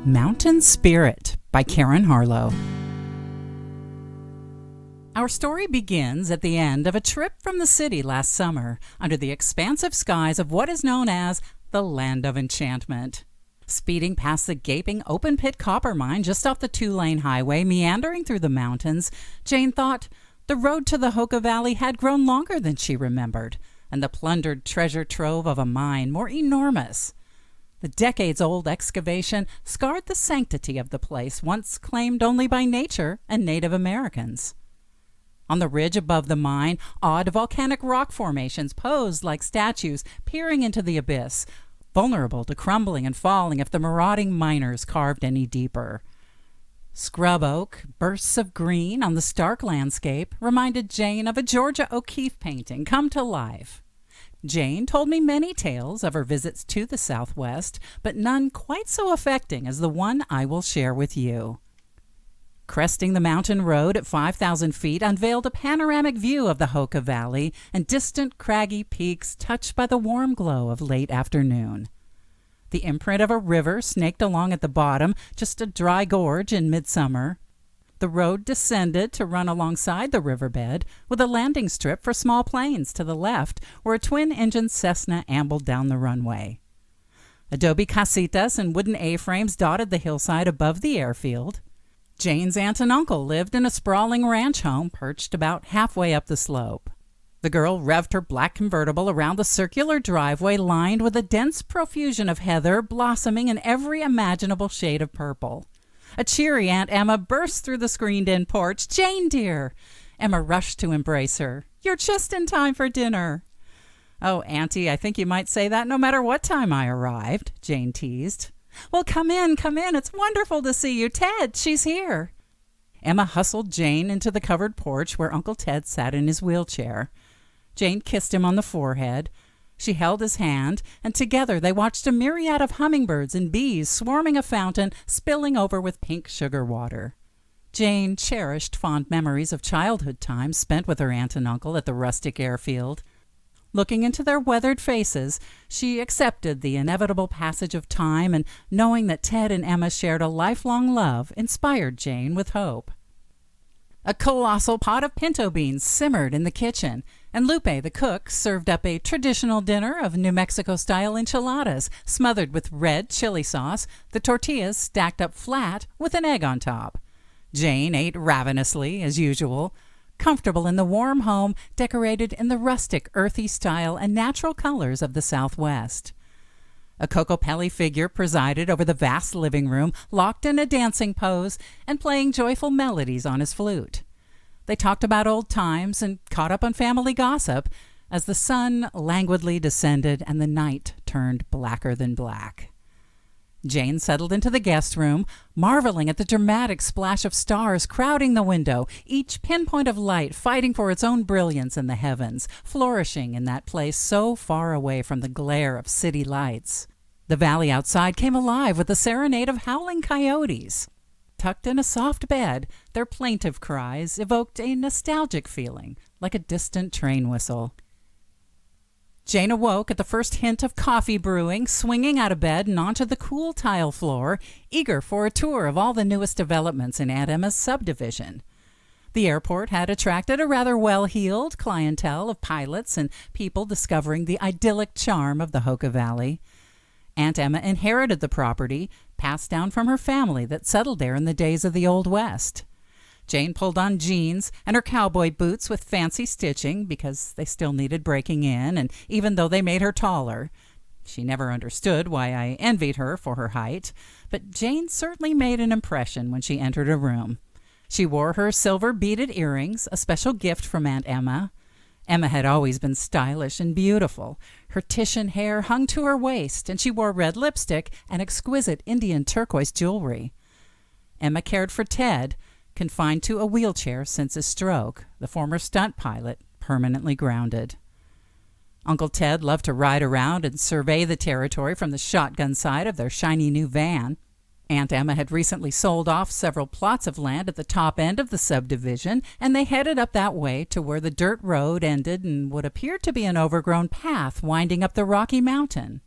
Mountain Spirit by Karen Harlow. Our story begins at the end of a trip from the city last summer under the expansive skies of what is known as the Land of Enchantment. Speeding past the gaping open-pit copper mine just off the two-lane highway meandering through the mountains, Jane thought the road to the Hoka Valley had grown longer than she remembered, and the plundered treasure trove of a mine more enormous. The decades-old excavation scarred the sanctity of the place once claimed only by nature and Native Americans. On the ridge above the mine, odd volcanic rock formations posed like statues peering into the abyss, vulnerable to crumbling and falling if the marauding miners carved any deeper. Scrub oak, bursts of green on the stark landscape reminded Jane of a Georgia O'Keeffe painting come to life. Jane told me many tales of her visits to the Southwest, but none quite so affecting as the one I will share with you. Cresting the mountain road at 5,000 feet unveiled a panoramic view of the Hoka Valley and distant craggy peaks touched by the warm glow of late afternoon. The imprint of a river snaked along at the bottom, just a dry gorge in midsummer. The road descended to run alongside the riverbed, with a landing strip for small planes to the left, where a twin-engine Cessna ambled down the runway. Adobe casitas and wooden A-frames dotted the hillside above the airfield. Jane's aunt and uncle lived in a sprawling ranch home perched about halfway up the slope. The girl revved her black convertible around the circular driveway lined with a dense profusion of heather blossoming in every imaginable shade of purple. A cheery Aunt Emma burst through the screened-in porch. "Jane, dear!" Emma rushed to embrace her. "You're just in time for dinner." "Oh, Auntie, I think you might say that no matter what time I arrived," Jane teased. "Well, come in. It's wonderful to see you. Ted, she's here." Emma hustled Jane into the covered porch where Uncle Ted sat in his wheelchair. Jane kissed him on the forehead. She held his hand, and together they watched a myriad of hummingbirds and bees swarming a fountain spilling over with pink sugar water. Jane cherished fond memories of childhood times spent with her aunt and uncle at the rustic airfield. Looking into their weathered faces, she accepted the inevitable passage of time, and knowing that Ted and Emma shared a lifelong love inspired Jane with hope. A colossal pot of pinto beans simmered in the kitchen, and Lupe, the cook, served up a traditional dinner of New Mexico-style enchiladas smothered with red chili sauce, the tortillas stacked up flat with an egg on top. Jane ate ravenously, as usual, comfortable in the warm home decorated in the rustic, earthy style and natural colors of the Southwest. A Cocopelli figure presided over the vast living room, locked in a dancing pose and playing joyful melodies on his flute. They talked about old times and caught up on family gossip as the sun languidly descended and the night turned blacker than black. Jane settled into the guest room, marveling at the dramatic splash of stars crowding the window, each pinpoint of light fighting for its own brilliance in the heavens, flourishing in that place so far away from the glare of city lights. The valley outside came alive with the serenade of howling coyotes. Tucked in a soft bed, their plaintive cries evoked a nostalgic feeling, like a distant train whistle. Jane awoke at the first hint of coffee brewing, swinging out of bed and onto the cool tile floor, eager for a tour of all the newest developments in Aunt Emma's subdivision. The airport had attracted a rather well-heeled clientele of pilots and people discovering the idyllic charm of the Hoka Valley. Aunt Emma inherited the property, passed down from her family that settled there in the days of the Old West. Jane pulled on jeans and her cowboy boots with fancy stitching because they still needed breaking in, and even though they made her taller. She never understood why I envied her for her height, but Jane certainly made an impression when she entered a room. She wore her silver beaded earrings, a special gift from Aunt Emma. Emma had always been stylish and beautiful. Her Titian hair hung to her waist, and she wore red lipstick and exquisite Indian turquoise jewelry. Emma cared for Ted, confined to a wheelchair since his stroke, the former stunt pilot, permanently grounded. Uncle Ted loved to ride around and survey the territory from the shotgun side of their shiny new van. Aunt Emma had recently sold off several plots of land at the top end of the subdivision, and they headed up that way to where the dirt road ended in what appeared to be an overgrown path winding up the Rocky Mountain.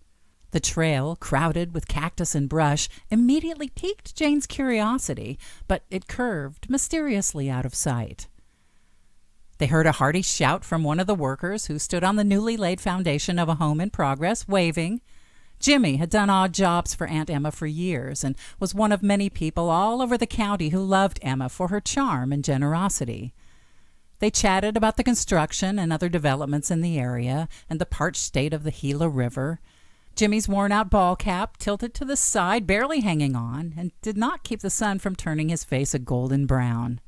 The trail, crowded with cactus and brush, immediately piqued Jane's curiosity, but it curved mysteriously out of sight. They heard a hearty shout from one of the workers who stood on the newly laid foundation of a home in progress, waving. Jimmy had done odd jobs for Aunt Emma for years and was one of many people all over the county who loved Emma for her charm and generosity. They chatted about the construction and other developments in the area and the parched state of the Gila River. Jimmy's worn-out ball cap tilted to the side, barely hanging on, and did not keep the sun from turning his face a golden brown.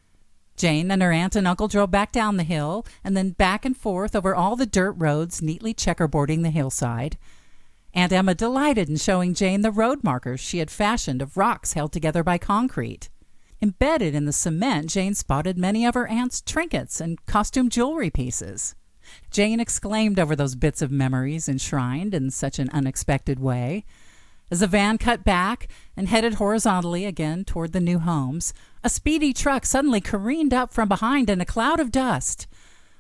Jane and her aunt and uncle drove back down the hill and then back and forth over all the dirt roads neatly checkerboarding the hillside. Aunt Emma delighted in showing Jane the road markers she had fashioned of rocks held together by concrete. Embedded in the cement, Jane spotted many of her aunt's trinkets and costume jewelry pieces. Jane exclaimed over those bits of memories enshrined in such an unexpected way. As the van cut back and headed horizontally again toward the new homes, a speedy truck suddenly careened up from behind in a cloud of dust.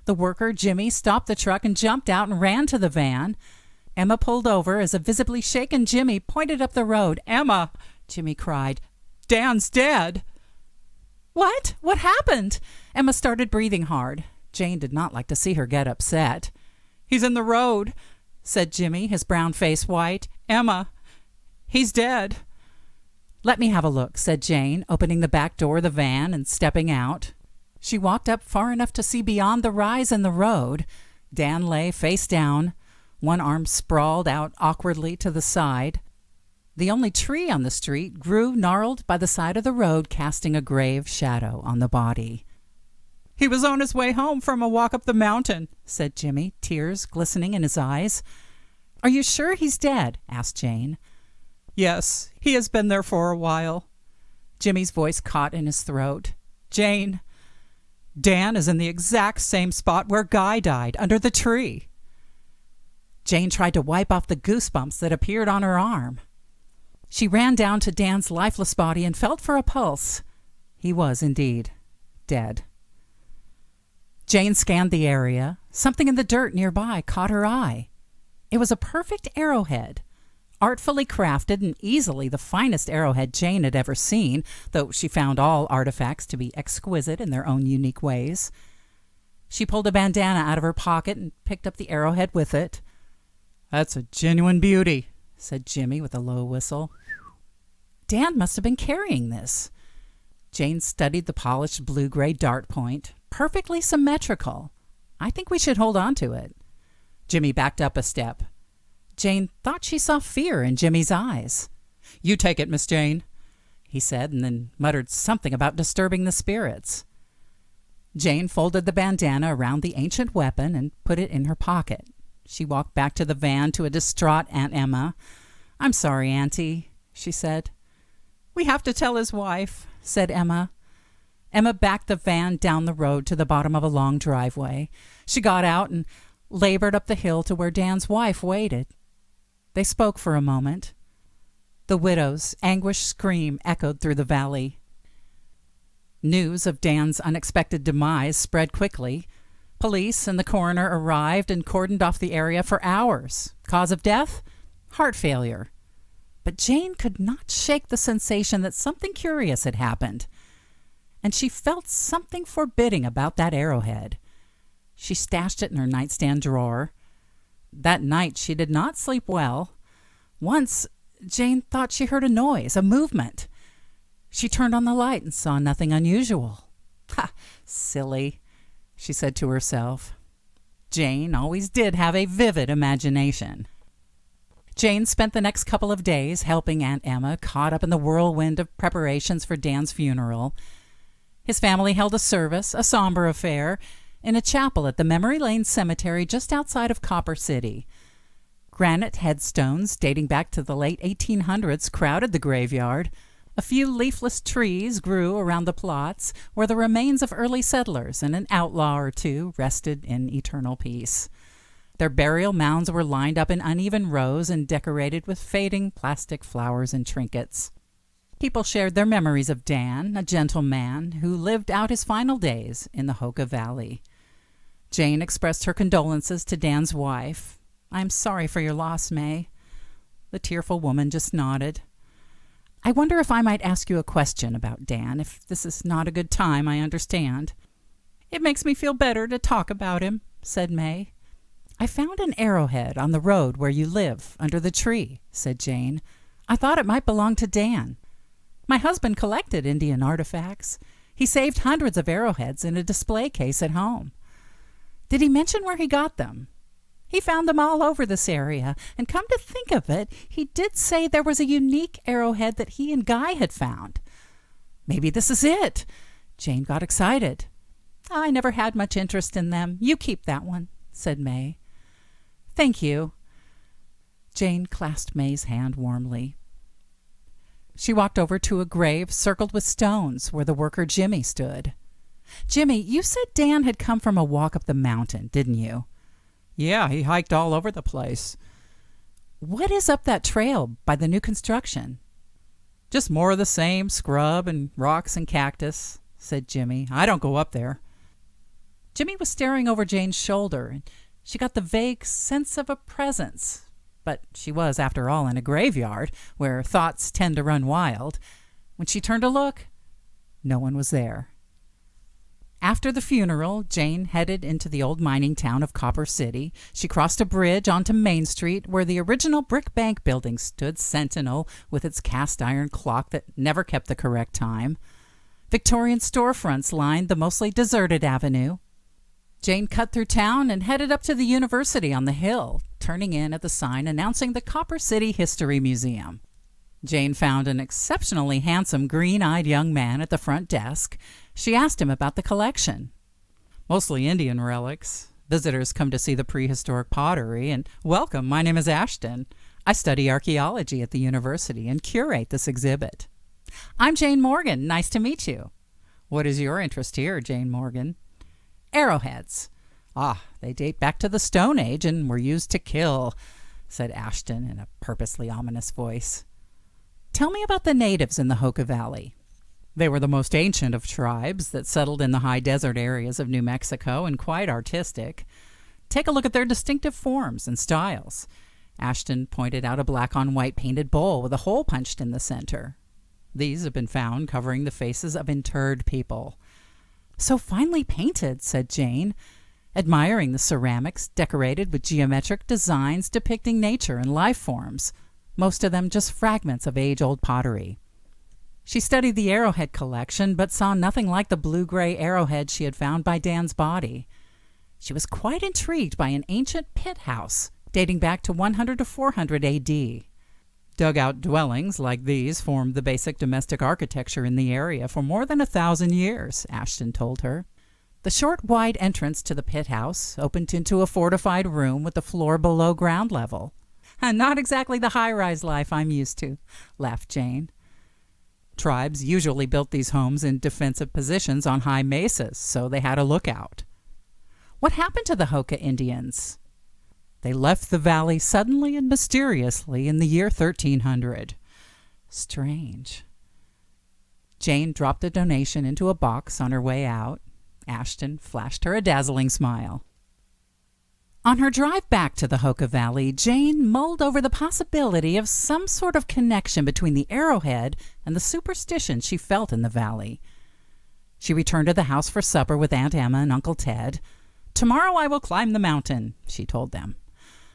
The worker, Jimmy, stopped the truck and jumped out and ran to the van. Emma pulled over as a visibly shaken Jimmy pointed up the road. "Emma!" Jimmy cried. "Dan's dead!" "What? What happened?" Emma started breathing hard. Jane did not like to see her get upset. "He's in the road," said Jimmy, his brown face white. "Emma, he's dead." "Let me have a look," said Jane, opening the back door of the van and stepping out. She walked up far enough to see beyond the rise in the road. Dan lay face down, one arm sprawled out awkwardly to the side. The only tree on the street grew gnarled by the side of the road, casting a grave shadow on the body. "He was on his way home from a walk up the mountain," said Jimmy, tears glistening in his eyes. "Are you sure he's dead?" asked Jane. "Yes, he has been there for a while." Jimmy's voice caught in his throat. "Jane, Dan is in the exact same spot where Guy died, under the tree." Jane tried to wipe off the goosebumps that appeared on her arm. She ran down to Dan's lifeless body and felt for a pulse. He was indeed dead. Jane scanned the area. Something in the dirt nearby caught her eye. It was a perfect arrowhead, artfully crafted and easily the finest arrowhead Jane had ever seen, though she found all artifacts to be exquisite in their own unique ways. She pulled a bandana out of her pocket and picked up the arrowhead with it. "That's a genuine beauty," said Jimmy with a low whistle. Dan must have been carrying this. Jane studied the polished blue-gray dart point, perfectly symmetrical. "I think we should hold on to it." Jimmy backed up a step. Jane thought she saw fear in Jimmy's eyes. "You take it, Miss Jane," he said, and then muttered something about disturbing the spirits. Jane folded the bandana around the ancient weapon and put it in her pocket. She walked back to the van to a distraught Aunt Emma. "I'm sorry, Auntie," she said. "We have to tell his wife," said Emma. Emma backed the van down the road to the bottom of a long driveway. She got out and labored up the hill to where Dan's wife waited. They spoke for a moment. The widow's anguished scream echoed through the valley. News of Dan's unexpected demise spread quickly. Police and the coroner arrived and cordoned off the area for hours. Cause of death? Heart failure. But Jane could not shake the sensation that something curious had happened. And she felt something forbidding about that arrowhead. She stashed it in her nightstand drawer. That night she did not sleep well. Once Jane thought she heard a noise, a movement. She turned on the light and saw nothing unusual. "Ha! Silly," she said to herself. Jane always did have a vivid imagination. Jane spent the next couple of days helping Aunt Emma, caught up in the whirlwind of preparations for Dan's funeral. His family held a service, a somber affair, in a chapel at the Memory Lane Cemetery just outside of Copper City. Granite headstones dating back to the late 1800s crowded the graveyard. A few leafless trees grew around the plots where the remains of early settlers and an outlaw or two rested in eternal peace. Their burial mounds were lined up in uneven rows and decorated with fading plastic flowers and trinkets. People shared their memories of Dan, a gentle man who lived out his final days in the Hoka Valley. Jane expressed her condolences to Dan's wife. "I'm sorry for your loss, May." The tearful woman just nodded. I wonder if I might ask you a question about Dan. If this is not a good time, I understand. It makes me feel better to talk about him, said May. I found an arrowhead on the road where you live, under the tree, said Jane. I thought it might belong to Dan. My husband collected Indian artifacts. He saved hundreds of arrowheads in a display case at home. Did he mention where he got them? He found them all over this area, and come to think of it, he did say there was a unique arrowhead that he and Guy had found. Maybe this is it. Jane got excited. I never had much interest in them. You keep that one, said May. Thank you. Jane clasped May's hand warmly. She walked over to a grave circled with stones where the worker Jimmy stood. Jimmy, you said Dan had come from a walk up the mountain, didn't you? Yeah, he hiked all over the place. What is up that trail by the new construction? Just more of the same scrub and rocks and cactus, said Jimmy. I don't go up there. Jimmy was staring over Jane's shoulder, and she got the vague sense of a presence. But she was, after all, in a graveyard, where thoughts tend to run wild. When she turned to look, no one was there. After the funeral, Jane headed into the old mining town of Copper City. She crossed a bridge onto Main Street, where the original brick bank building stood sentinel with its cast-iron clock that never kept the correct time. Victorian storefronts lined the mostly deserted avenue. Jane cut through town and headed up to the university on the hill, turning in at the sign announcing the Copper City History Museum. Jane found an exceptionally handsome green-eyed young man at the front desk. She asked him about the collection. Mostly Indian relics. Visitors come to see the prehistoric pottery, and welcome, my name is Ashton. I study archaeology at the university and curate this exhibit. I'm Jane Morgan. Nice to meet you. What is your interest here, Jane Morgan? Arrowheads. Ah, they date back to the Stone Age and were used to kill, said Ashton in a purposely ominous voice. Tell me about the natives in the Hoka Valley. They were the most ancient of tribes that settled in the high desert areas of New Mexico and quite artistic. Take a look at their distinctive forms and styles. Ashton pointed out a black-on-white painted bowl with a hole punched in the center. These have been found covering the faces of interred people. So finely painted, said Jane, admiring the ceramics decorated with geometric designs depicting nature and life forms, most of them just fragments of age-old pottery. She studied the arrowhead collection, but saw nothing like the blue-gray arrowhead she had found by Dan's body. She was quite intrigued by an ancient pit house dating back to 100 to 400 A.D. Dugout dwellings like these formed the basic domestic architecture in the area for more than 1,000 years, Ashton told her. The short, wide entrance to the pit house opened into a fortified room with the floor below ground level. Not exactly the high-rise life I'm used to, laughed Jane. Tribes usually built these homes in defensive positions on high mesas, so they had a lookout. What happened to the Hoka Indians? They left the valley suddenly and mysteriously in the year 1300. Strange. Jane dropped a donation into a box on her way out. Ashton flashed her a dazzling smile. On her drive back to the Hoka Valley, Jane mulled over the possibility of some sort of connection between the arrowhead and the superstition she felt in the valley. She returned to the house for supper with Aunt Emma and Uncle Ted. "Tomorrow I will climb the mountain," she told them.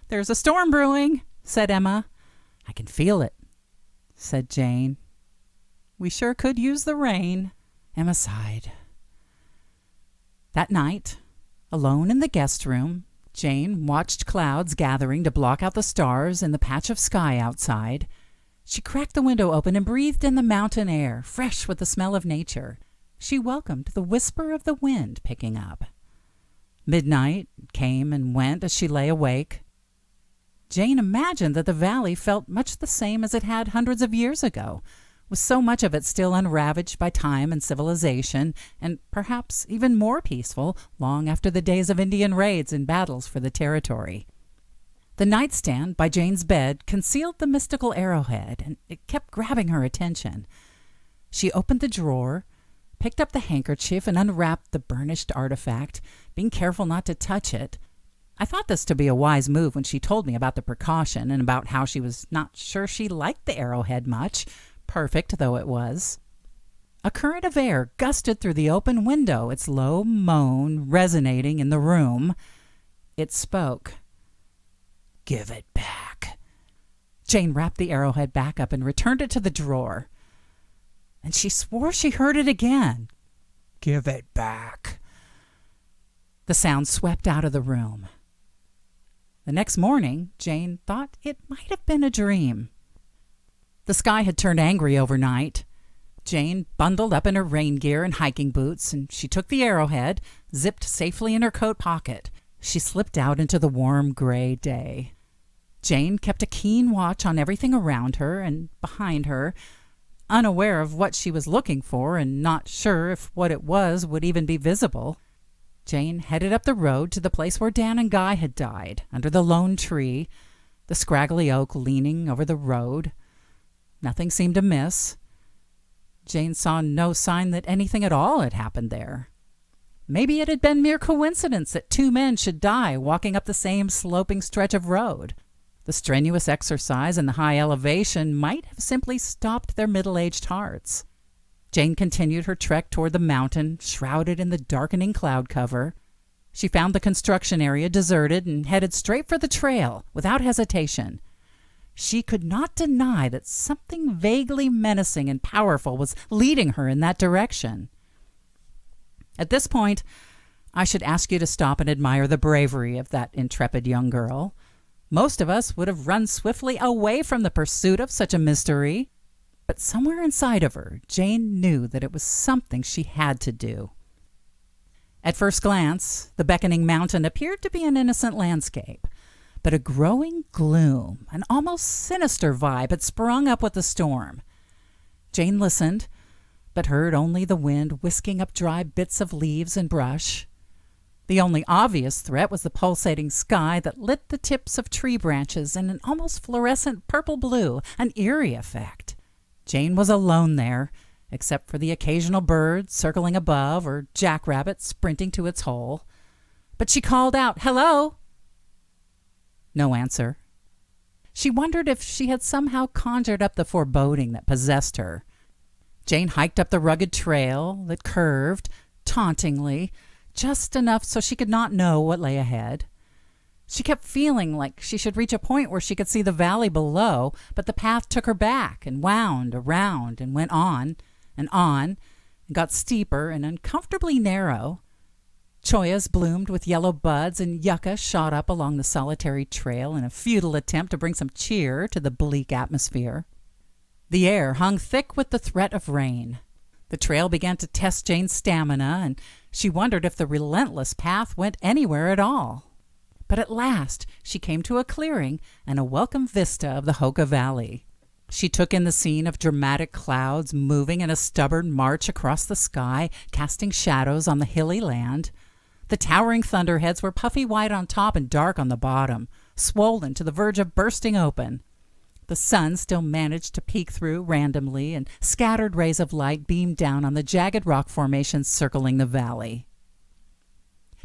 "There's a storm brewing," said Emma. "I can feel it," said Jane. "We sure could use the rain," Emma sighed. That night, alone in the guest room, Jane watched clouds gathering to block out the stars in the patch of sky outside. She cracked the window open and breathed in the mountain air, fresh with the smell of nature. She welcomed the whisper of the wind picking up. Midnight came and went as she lay awake. Jane imagined that the valley felt much the same as it had hundreds of years ago, with so much of it still unravaged by time and civilization, and perhaps even more peaceful long after the days of Indian raids and battles for the territory. The nightstand by Jane's bed concealed the mystical arrowhead, and it kept grabbing her attention. She opened the drawer, picked up the handkerchief, and unwrapped the burnished artifact, being careful not to touch it. I thought this to be a wise move when she told me about the precaution and about how she was not sure she liked the arrowhead much, perfect though it was. A current of air gusted through the open window, its low moan resonating in the room. It spoke. "Give it back." Jane wrapped the arrowhead back up and returned it to the drawer. And she swore she heard it again. "Give it back." The sound swept out of the room. The next morning, Jane thought it might have been a dream. The sky had turned angry overnight. Jane bundled up in her rain gear and hiking boots, and she took the arrowhead, zipped safely in her coat pocket. She slipped out into the warm gray day. Jane kept a keen watch on everything around her and behind her, unaware of what she was looking for and not sure if what it was would even be visible. Jane headed up the road to the place where Dan and Guy had died, under the lone tree, the scraggly oak leaning over the road. Nothing seemed amiss. Jane saw no sign that anything at all had happened there. Maybe it had been mere coincidence that two men should die walking up the same sloping stretch of road. The strenuous exercise and the high elevation might have simply stopped their middle-aged hearts. Jane continued her trek toward the mountain, shrouded in the darkening cloud cover. She found the construction area deserted and headed straight for the trail without hesitation. She could not deny that something vaguely menacing and powerful was leading her in that direction. At this point, I should ask you to stop and admire the bravery of that intrepid young girl. Most of us would have run swiftly away from the pursuit of such a mystery. But somewhere inside of her, Jane knew that it was something she had to do. At first glance, the beckoning mountain appeared to be an innocent landscape, but a growing gloom, an almost sinister vibe had sprung up with the storm. Jane listened, but heard only the wind whisking up dry bits of leaves and brush. The only obvious threat was the pulsating sky that lit the tips of tree branches in an almost fluorescent purple-blue, an eerie effect. Jane was alone there, except for the occasional bird circling above or jackrabbit sprinting to its hole. But she called out, "Hello!" No answer. She wondered if she had somehow conjured up the foreboding that possessed her. Jane hiked up the rugged trail that curved, tauntingly, just enough so she could not know what lay ahead. She kept feeling like she should reach a point where she could see the valley below, but the path took her back and wound around and went on, and got steeper and uncomfortably narrow. Choyas bloomed with yellow buds, and yucca shot up along the solitary trail in a futile attempt to bring some cheer to the bleak atmosphere. The air hung thick with the threat of rain. The trail began to test Jane's stamina, and she wondered if the relentless path went anywhere at all. But at last she came to a clearing and a welcome vista of the Hoka Valley. She took in the scene of dramatic clouds moving in a stubborn march across the sky, casting shadows on the hilly land. The towering thunderheads were puffy white on top and dark on the bottom, swollen to the verge of bursting open. The sun still managed to peek through randomly, and scattered rays of light beamed down on the jagged rock formations circling the valley.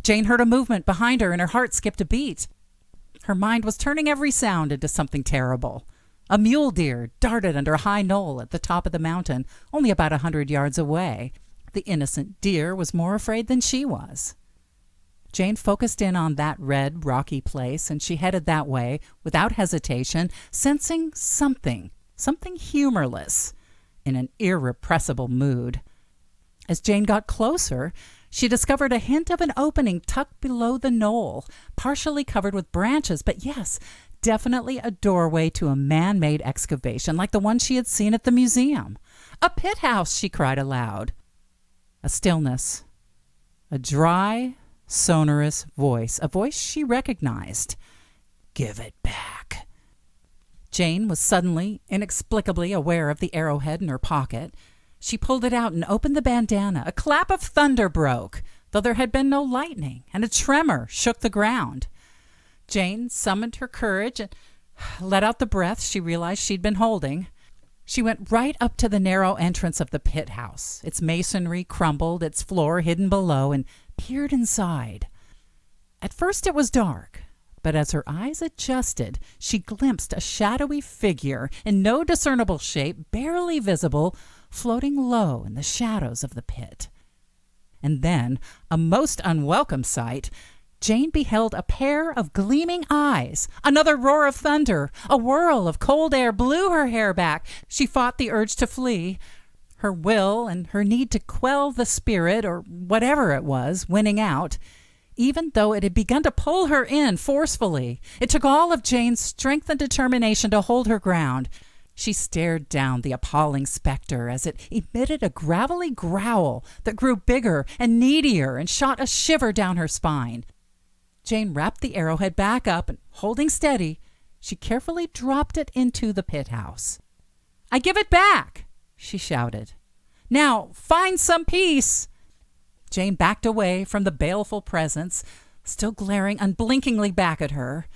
Jane heard a movement behind her, and her heart skipped a beat. Her mind was turning every sound into something terrible. A mule deer darted under a high knoll at the top of the mountain, only about 100 yards away. The innocent deer was more afraid than she was. Jane focused in on that red, rocky place, and she headed that way without hesitation, sensing something humorless, in an irrepressible mood. As Jane got closer, she discovered a hint of an opening tucked below the knoll, partially covered with branches, but yes, definitely a doorway to a man-made excavation like the one she had seen at the museum. "A pit house!" she cried aloud. A stillness. A dry, sonorous voice, a voice she recognized. "Give it back." Jane was suddenly, inexplicably aware of the arrowhead in her pocket. She pulled it out and opened the bandana. A clap of thunder broke, though there had been no lightning, and a tremor shook the ground. Jane summoned her courage and let out the breath she realized she'd been holding. She went right up to the narrow entrance of the pit house, its masonry crumbled, its floor hidden below, and peered inside. At first it was dark, but as her eyes adjusted, she glimpsed a shadowy figure in no discernible shape, barely visible, floating low in the shadows of the pit. And then, a most unwelcome sight, Jane beheld a pair of gleaming eyes. Another roar of thunder, a whirl of cold air blew her hair back. She fought the urge to flee, her will and her need to quell the spirit, or whatever it was, winning out. Even though it had begun to pull her in forcefully, it took all of Jane's strength and determination to hold her ground. She stared down the appalling specter as it emitted a gravelly growl that grew bigger and needier and shot a shiver down her spine. Jane wrapped the arrowhead back up and, holding steady, she carefully dropped it into the pit house. "I give it back!" she shouted. "Now find some peace!" Jane backed away from the baleful presence, still glaring unblinkingly back at her.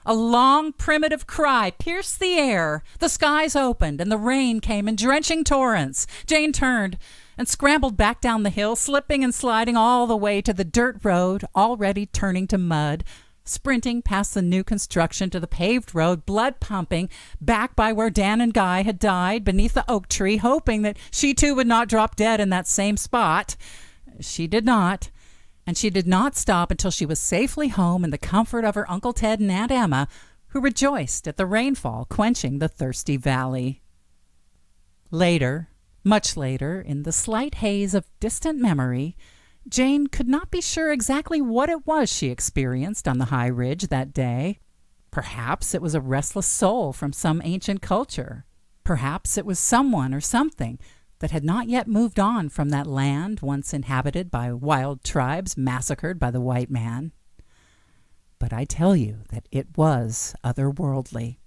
A long, primitive cry pierced the air. The skies opened, and the rain came in drenching torrents. Jane turned and scrambled back down the hill, slipping and sliding all the way to the dirt road, already turning to mud, sprinting past the new construction to the paved road, blood pumping, back by where Dan and Guy had died beneath the oak tree, hoping that she too would not drop dead in that same spot. She did not, and she did not stop until she was safely home in the comfort of her Uncle Ted and Aunt Emma, who rejoiced at the rainfall quenching the thirsty valley. Later, much later, in the slight haze of distant memory, Jane could not be sure exactly what it was she experienced on the high ridge that day. Perhaps it was a restless soul from some ancient culture. Perhaps it was someone or something that had not yet moved on from that land once inhabited by wild tribes massacred by the white man. But I tell you that it was otherworldly.